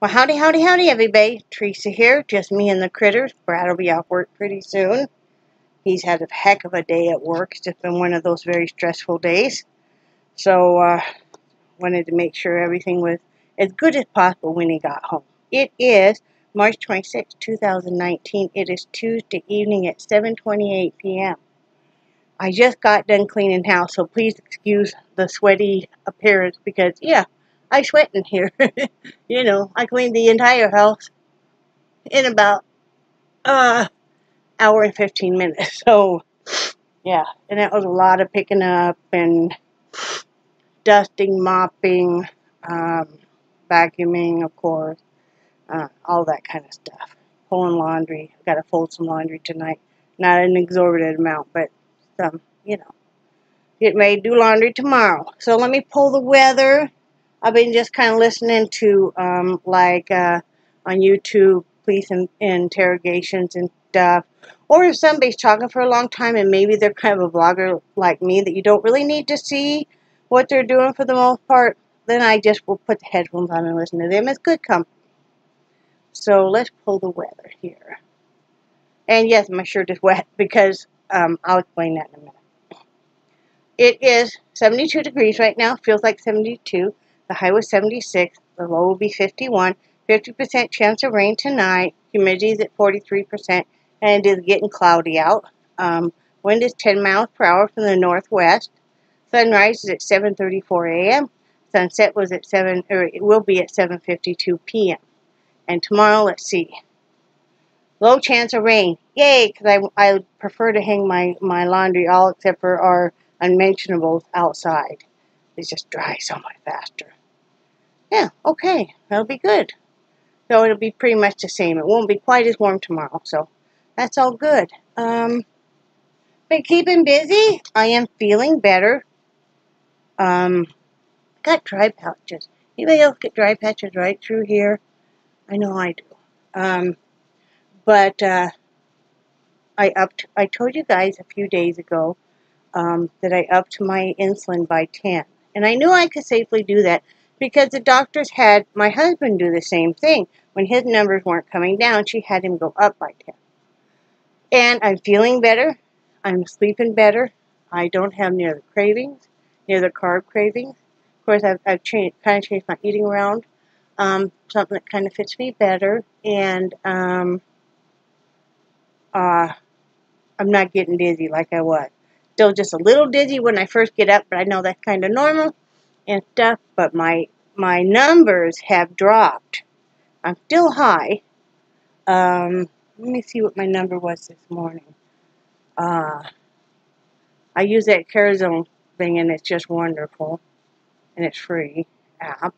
Well, howdy, howdy, howdy, everybody. Teresa here, just me and the critters. Brad will be off work pretty soon. He's had a heck of a day at work. It's just been one of those very stressful days. So, wanted to make sure everything was as good as possible when he got home. It is March 26, 2019. It is Tuesday evening at 7:28 p.m. I just got done cleaning house, so please excuse the sweaty appearance because, yeah, I sweat in here. You know, I cleaned the entire house in about hour and 15 minutes. So, yeah, and that was a lot of picking up and dusting, mopping, vacuuming, of course, all that kind of stuff. Pulling laundry. I've got to fold some laundry tonight. Not an exorbitant amount, but some, you know. Get ready to do laundry tomorrow. So let me pull the weather. I've been just kind of listening to, on YouTube, police interrogations and stuff. Or if somebody's talking for a long time and maybe they're kind of a vlogger like me that you don't really need to see what they're doing for the most part, then I just will put the headphones on and listen to them. It's good company. So let's pull the weather here. And yes, my shirt is wet because, I'll explain that in a minute. It is 72 degrees right now. Feels like 72. The high was 76. The low will be 51. 50% chance of rain tonight. Humidity is at 43%. And it is getting cloudy out. Wind is 10 miles per hour from the northwest. Sunrise is at 7:34 a.m. Sunset was at it will be at 7:52 p.m. And tomorrow, let's see. Low chance of rain. Yay, because I prefer to hang my laundry all except for our unmentionables outside. It just dries so much faster. Yeah, okay, that'll be good. So it'll be pretty much the same. It won't be quite as warm tomorrow, so that's all good. Been keeping busy. I am feeling better. Got dry patches. Anybody else get dry patches right through here? I know I do. But I told you guys a few days ago that I upped my insulin by 10. And I knew I could safely do that because the doctors had my husband do the same thing. When his numbers weren't coming down, she had him go up by 10. And I'm feeling better. I'm sleeping better. I don't have near the cravings, near the carb cravings. Of course, I've kind of changed my eating around. Something that kind of fits me better. And I'm not getting dizzy like I was. Still just a little dizzy when I first get up, but I know that's kind of normal and stuff. But my numbers have dropped. I'm still high. Let me see what my number was this morning. I use that CareZone thing, and it's just wonderful, and it's free app.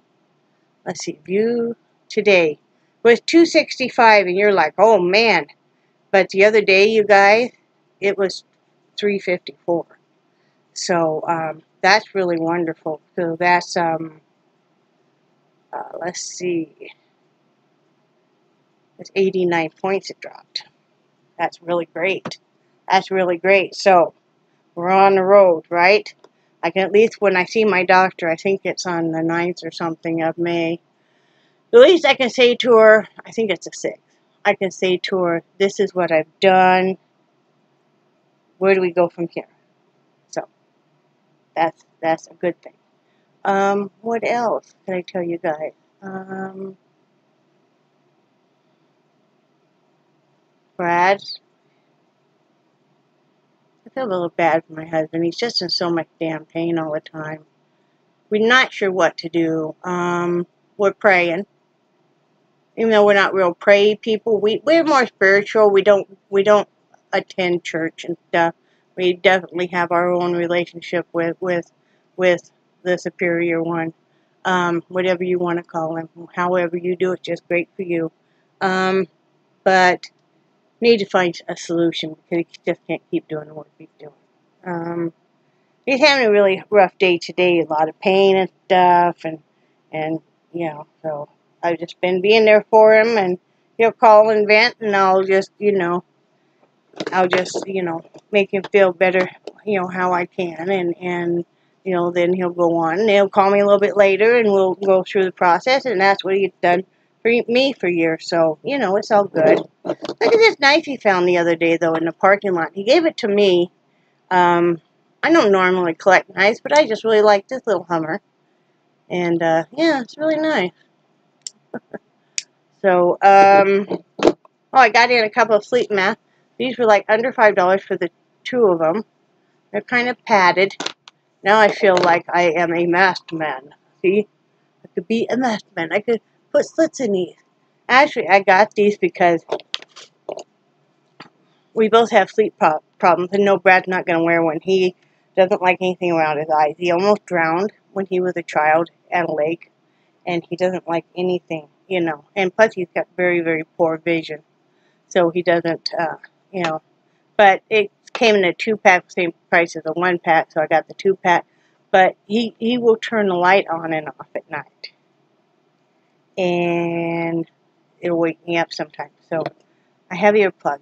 Let's see, view today was 265, and you're like, oh man. But the other day, you guys, it was 354. So that's really wonderful. So that's let's see, it's 89 points it dropped. That's really great. That's really great. So we're on the road, right? I can at least, when I see my doctor, I think it's on the 9th or something of May, at least I can say to her, I think it's the 6th, I can say to her, this is what I've done. Where do we go from here? So that's a good thing. What else can I tell you guys? Brad, I feel a little bad for my husband. He's just in so much damn pain all the time. We're not sure what to do. We're praying. Even though we're not real pray people, we're more spiritual. We don't attend church and stuff. We definitely have our own relationship with the superior one. Whatever you want to call him. However you do it, just great for you. But need to find a solution because he just can't keep doing the work he's doing. He's having a really rough day today, a lot of pain and stuff, and you know, so I've just been being there for him, and he'll call and vent, and I'll just, make him feel better, how I can, and then he'll go on, and he'll call me a little bit later, and we'll go through the process, and that's what he's done me for years, so, you know, it's all good. Look at this knife he found the other day, though, in the parking lot. He gave it to me. I don't normally collect knives, but I just really like this little Hummer. And, yeah, it's really nice. So, oh, I got in a couple of sleep masks. These were like under $5 for the 2 of them. They're kind of padded. Now I feel like I am a masked man. See? I could be a masked man. I could put slits in these. Actually, I got these because we both have sleep problems, and no, Brad's not going to wear one. He doesn't like anything around his eyes. He almost drowned when he was a child at a lake, and he doesn't like anything, you know. And plus, he's got very, very poor vision, so he doesn't, you know. But it came in a 2-pack, same price as a 1-pack, so I got the 2-pack. But he will turn the light on and off at night, and it'll wake me up sometimes. So I have earplugs.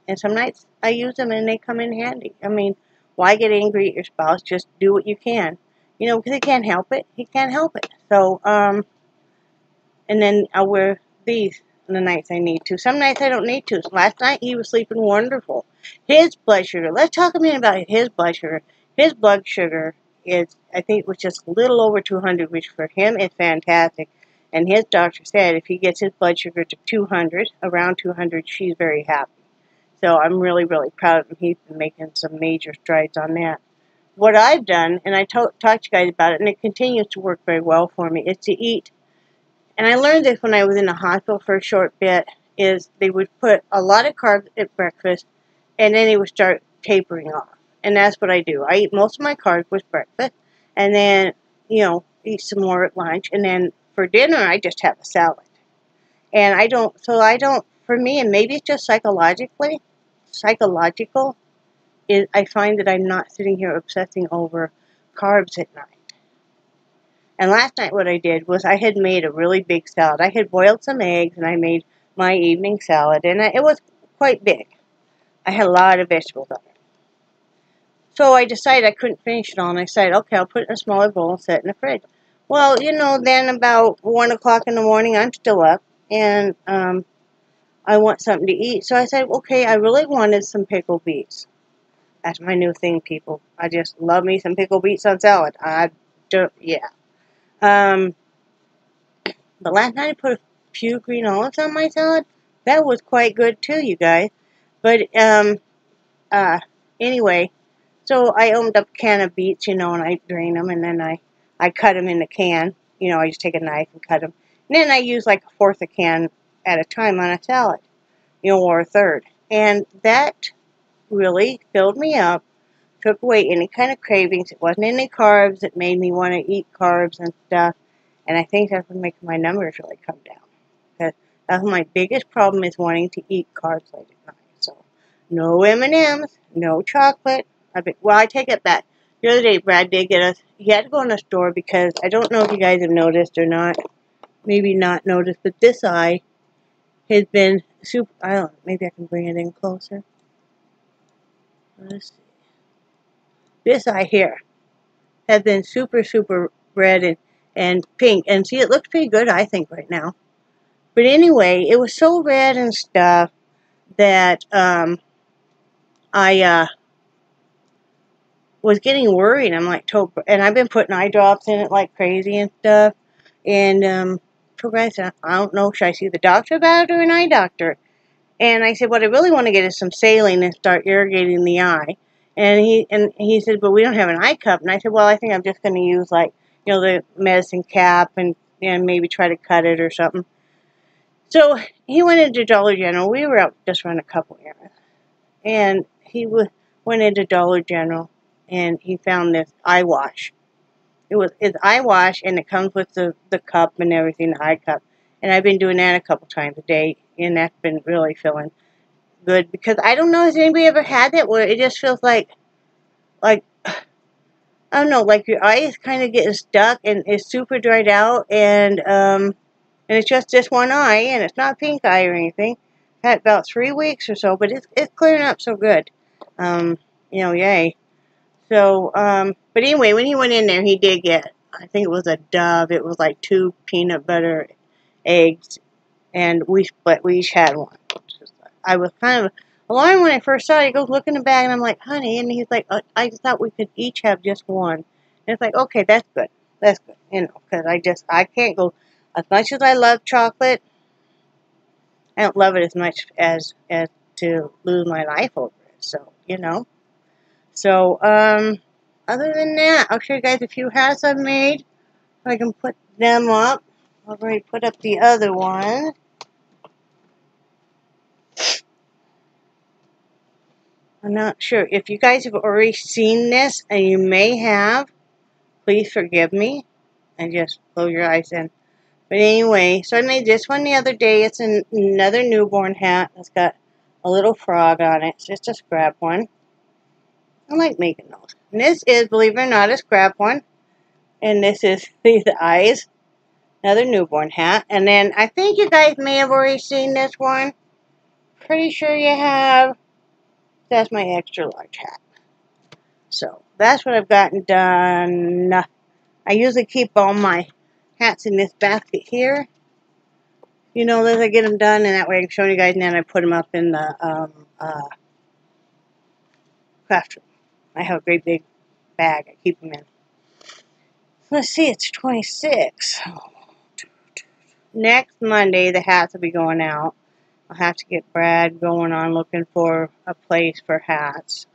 And some nights I use them and they come in handy. I mean, why get angry at your spouse? Just do what you can. You know, because he can't help it. He can't help it. So, and then I'll wear these on the nights I need to. Some nights I don't need to. So last night he was sleeping wonderful. His blood sugar, let's talk a minute about his blood sugar. His blood sugar is, I think, was just a little over 200, which for him is fantastic. And his doctor said if he gets his blood sugar to 200, around 200, she's very happy. So I'm really, really proud of him. He's been making some major strides on that. What I've done, and I talked to you guys about it, and it continues to work very well for me, is to eat. And I learned this when I was in the hospital for a short bit, is they would put a lot of carbs at breakfast, and then they would start tapering off. And that's what I do. I eat most of my carbs with breakfast, and then, you know, eat some more at lunch. And then for dinner, I just have a salad. And I don't, for me, and maybe it's just psychological, is I find that I'm not sitting here obsessing over carbs at night. And last night what I did was I had made a really big salad. I had boiled some eggs and I made my evening salad, and it was quite big. I had a lot of vegetables on it. So I decided I couldn't finish it all, and I decided, okay, I'll put it in a smaller bowl and set it in the fridge. Well, you know, then about 1 o'clock in the morning, I'm still up, and I want something to eat. So I said, okay, I really wanted some pickled beets. That's my new thing, people. I just love me some pickled beets on salad. Yeah. But last night I put a few green olives on my salad. That was quite good too, you guys. But, anyway, so I opened up a can of beets, you know, and I drain them, and then I cut them in the can. You know, I just take a knife and cut them. And then I use like a 1/4 a can at a time on a salad, you know, or a 1/3. And that really filled me up, took away any kind of cravings. It wasn't any carbs that made me want to eat carbs and stuff. And I think that's what makes my numbers really come down. Because that's my biggest problem, is wanting to eat carbs late at night. So, no M&Ms, no chocolate. Well, I take it back. The other day, Brad did get us, he had to go in the store because, I don't know if you guys have noticed or not, maybe not noticed, but this eye has been super, I don't know, maybe I can bring it in closer. Let's see. This eye here has been super, super red and pink. And see, it looks pretty good, I think, right now. But anyway, it was so red and stuff that I was getting worried. I'm like, and I've been putting eye drops in it like crazy and stuff. And I said, I don't know, should I see the doctor about it or an eye doctor? And I said, what I really want to get is some saline and start irrigating the eye. And he said, but we don't have an eye cup. And I said, well, I think I'm just going to use, like, you know, the medicine cap and maybe try to cut it or something. So he went into Dollar General. We were out just running a couple errands. And he went into Dollar General and he found this eye wash. It's eye wash, and it comes with the cup and everything, the eye cup. And I've been doing that a couple times a day, and that's been really feeling good. Because I don't know, has anybody ever had that where it just feels like, I don't know, like your eye is kind of getting stuck and it's super dried out, and it's just this one eye, and it's not pink eye or anything. Had about 3 weeks or so, but it's clearing up so good. You know, yay. So, but anyway, when he went in there, he did get, I think it was a Dove. It was like 2 peanut butter eggs and we split. We each had one. I was kind of alarmed when I first saw it. He goes, look in the bag, and I'm like, honey, and he's like, I thought we could each have just one. And it's like, okay, that's good. That's good, because I can't go, as much as I love chocolate, I don't love it as much as to lose my life over it. So, So, other than that, I'll show you guys a few hats I've made. I can put them up. I've already put up the other one. I'm not sure. If you guys have already seen this, and you may have, please forgive me. And just close your eyes in. But anyway, so I made this one the other day. It's another newborn hat. It's got a little frog on it. It's just a scrap one. I like making those. And this is, believe it or not, a scrap one. And this is the eyes. Another newborn hat. And then I think you guys may have already seen this one. Pretty sure you have. That's my extra large hat. So that's what I've gotten done. I usually keep all my hats in this basket here. As I get them done, and that way I can show you guys, and then I put them up in the craft room. I have a great big bag I keep them in. Let's see, it's 26. Next Monday, the hats will be going out. I'll have to get Brad going on looking for a place for hats.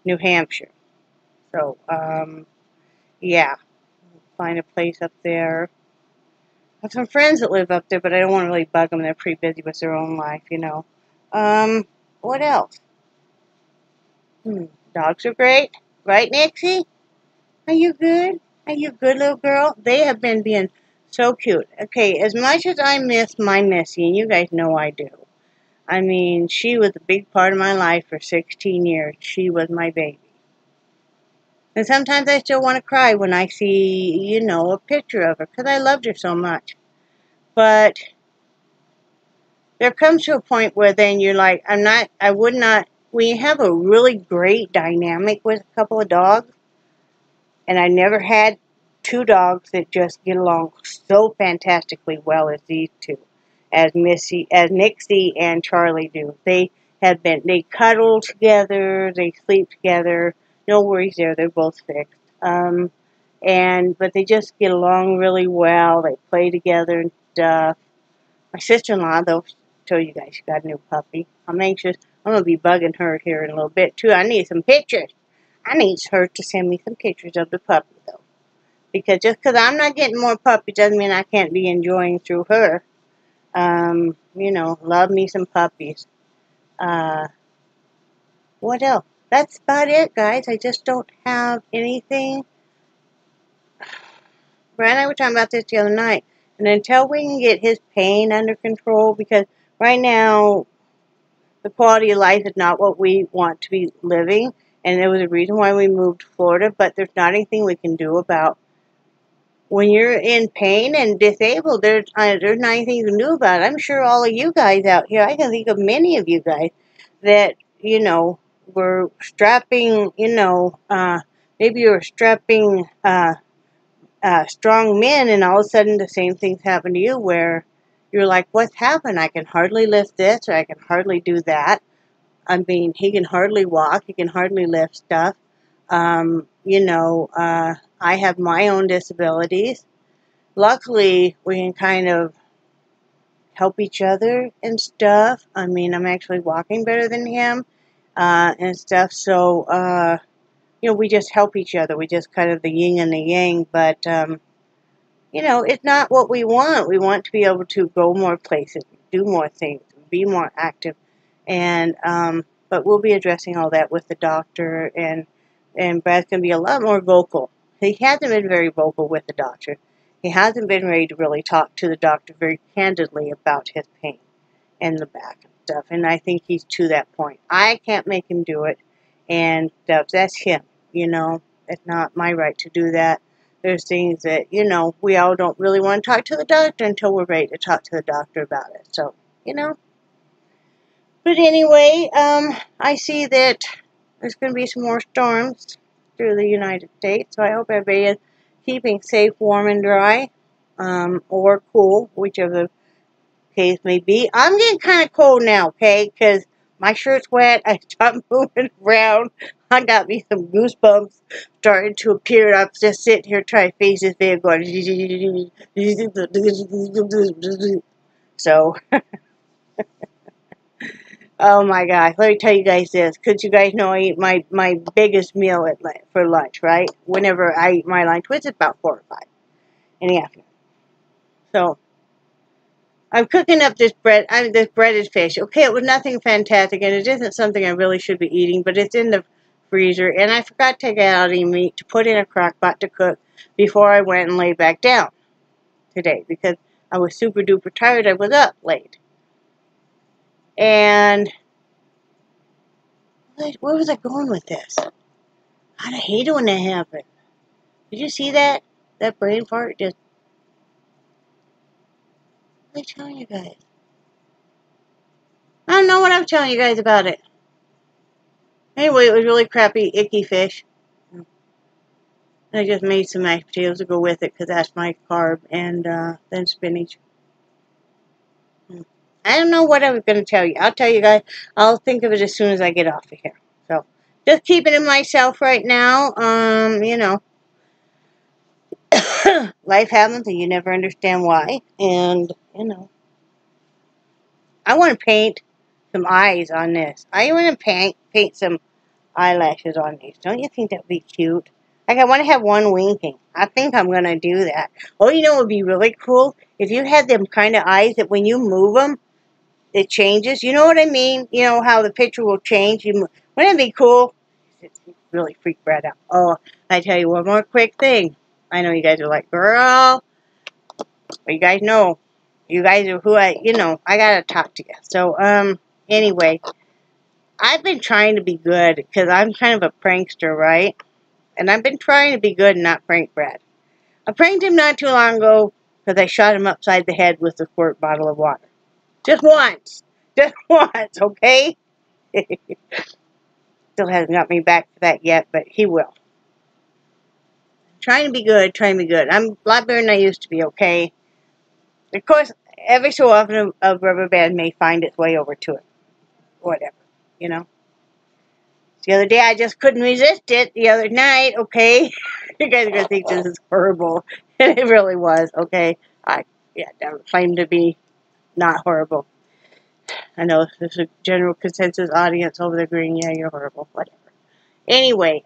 New Hampshire. So, yeah. Find a place up there. I have some friends that live up there, but I don't want to really bug them. They're pretty busy with their own life, What else? Dogs are great. Right, Nixie? Are you good? Are you good, little girl? They have been being so cute. Okay, as much as I miss my Missy, and you guys know I do. I mean, she was a big part of my life for 16 years. She was my baby. And sometimes I still want to cry when I see, a picture of her, because I loved her so much. But there comes to a point where then you're like, when you have a really great dynamic with a couple of dogs, and I never had two dogs that just get along so fantastically well as these two, as Nixie and Charlie do. They cuddle together, they sleep together, no worries there, they're both fixed. But they just get along really well, they play together and stuff. My sister-in-law, though, show you guys, she got a new puppy. I'm anxious. I'm going to be bugging her here in a little bit, too. I need some pictures. I need her to send me some pictures of the puppy, though. Because just because I'm not getting more puppies doesn't mean I can't be enjoying through her. Love me some puppies. What else? That's about it, guys. I just don't have anything. Brad and I were talking about this the other night. And until we can get his pain under control, because right now the quality of life is not what we want to be living, and there was a reason why we moved to Florida, but there's not anything we can do about when you're in pain and disabled. There's not anything you can do about it. I'm sure all of you guys out here, I can think of many of you guys that, were strapping, maybe you were strapping strong men, and all of a sudden the same things happen to you where you're like, what's happened? I can hardly lift this, or I can hardly do that. I mean, he can hardly walk. He can hardly lift stuff. I have my own disabilities. Luckily, we can kind of help each other and stuff. I mean, I'm actually walking better than him and stuff. So, we just help each other. We just kind of the yin and the yang. But, it's not what we want. We want to be able to go more places, do more things, be more active. And, but we'll be addressing all that with the doctor, and Brad's going to be a lot more vocal. He hasn't been very vocal with the doctor. He hasn't been ready to really talk to the doctor very candidly about his pain and the back and stuff. And I think he's to that point. I can't make him do it, and that's him, It's not my right to do that. There's things that, we all don't really want to talk to the doctor until we're ready to talk to the doctor about it. So, But anyway, I see that there's going to be some more storms through the United States, so I hope everybody is keeping safe, warm, and dry, or cool, whichever case may be. I'm getting kind of cold now, okay? Because my shirt's wet. I stopped moving around. I got me some goosebumps starting to appear. I'm just sitting here trying to face this video going. So, oh my gosh. Let me tell you guys this. Because you guys know I eat my biggest meal for lunch, right? Whenever I eat my lunch, which is about 4 or 5 in the afternoon. So, I'm cooking up this bread. This breaded fish. Okay, it was nothing fantastic, and it isn't something I really should be eating, but it's in the freezer, and I forgot to take out any meat to put in a crock pot to cook before I went and laid back down today, because I was super duper tired. I was up late. And where was I going with this? I hate it when that happens. Did you see that? That brain fart just... What am I telling you guys? I don't know what I'm telling you guys about it. Anyway, it was really crappy, icky fish. And I just made some mashed potatoes to go with it, because that's my carb, and then spinach. I don't know what I was going to tell you. I'll tell you guys. I'll think of it as soon as I get off of here. So, just keeping it myself right now. You know. Life happens, and you never understand why. And, you know. I want to paint some eyes on this. I want to paint some eyelashes on these. Don't you think that would be cute? Like, I want to have one winking. I think I'm going to do that. Oh, you know what would be really cool? If you had them kind of eyes that when you move them, it changes. You know what I mean? You know how the picture will change? Wouldn't it be cool? It really freaked Brad out. Oh, I tell you one more quick thing. I know you guys are like, girl. But you guys know. You guys are who I got to talk to you. So, anyway. I've been trying to be good because I'm kind of a prankster, right? And I've been trying to be good and not prank Brad. I pranked him not too long ago because I shot him upside the head with a quart bottle of water. Just once. Just once, okay? Still hasn't got me back for that yet, but he will. Trying to be good, trying to be good. I'm a lot better than I used to be, okay? Of course, every so often a rubber band may find its way over to it. Whatever, you know? The other day, I just couldn't resist it. The other night, okay? You guys are going to think this is horrible. And it really was, okay? That claimed to be not horrible. I know there's a general consensus audience over there agreeing, yeah, you're horrible. Whatever. Anyway,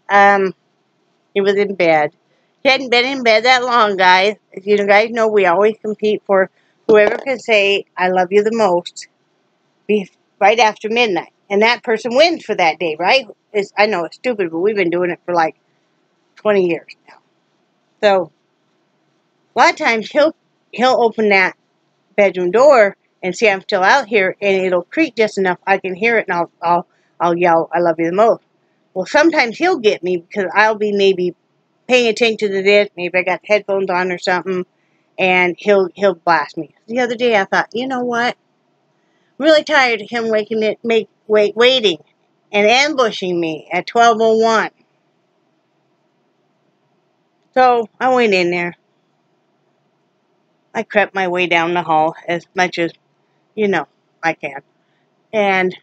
he was in bed. He hadn't been in bed that long, guys. As you guys know, we always compete for whoever can say, I love you the most, right after midnight. And that person wins for that day, right? I know it's stupid, but we've been doing it for like 20 years now. So, a lot of times he'll open that bedroom door and see I'm still out here, and it'll creak just enough I can hear it, and I'll yell, I love you the most. Well, sometimes he'll get me because I'll be maybe paying attention to this, maybe I got headphones on or something, and he'll blast me. The other day I thought, you know what? I'm really tired of him waiting and ambushing me at 12:01. So I went in there. I crept my way down the hall as much as, I can. And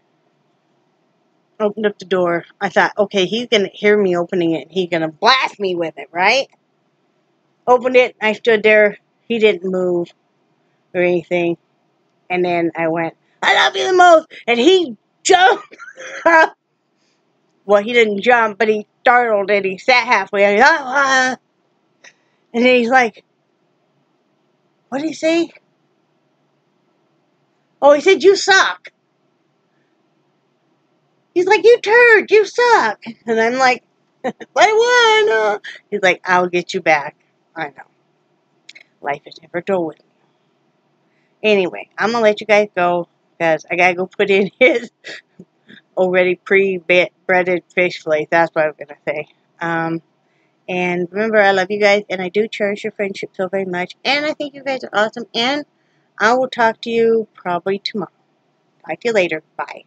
opened up the door. I thought, okay, he's going to hear me opening it. He's going to blast me with it, right? Opened it. I stood there. He didn't move or anything. And then I went, I love you the most. And he jumped. Well, he didn't jump, but he startled and he sat halfway. And then he's like, what did he say? Oh, he said, you suck. He's like, you turd, you suck. And I'm like, I won. He's like, I'll get you back. I know. Life is never dull with me. Anyway, I'm going to let you guys go because I got to go put in his already pre-breaded fish fillet. That's what I was going to say. And remember, I love you guys, and I do cherish your friendship so very much. And I think you guys are awesome. And I will talk to you probably tomorrow. Talk to you later. Bye.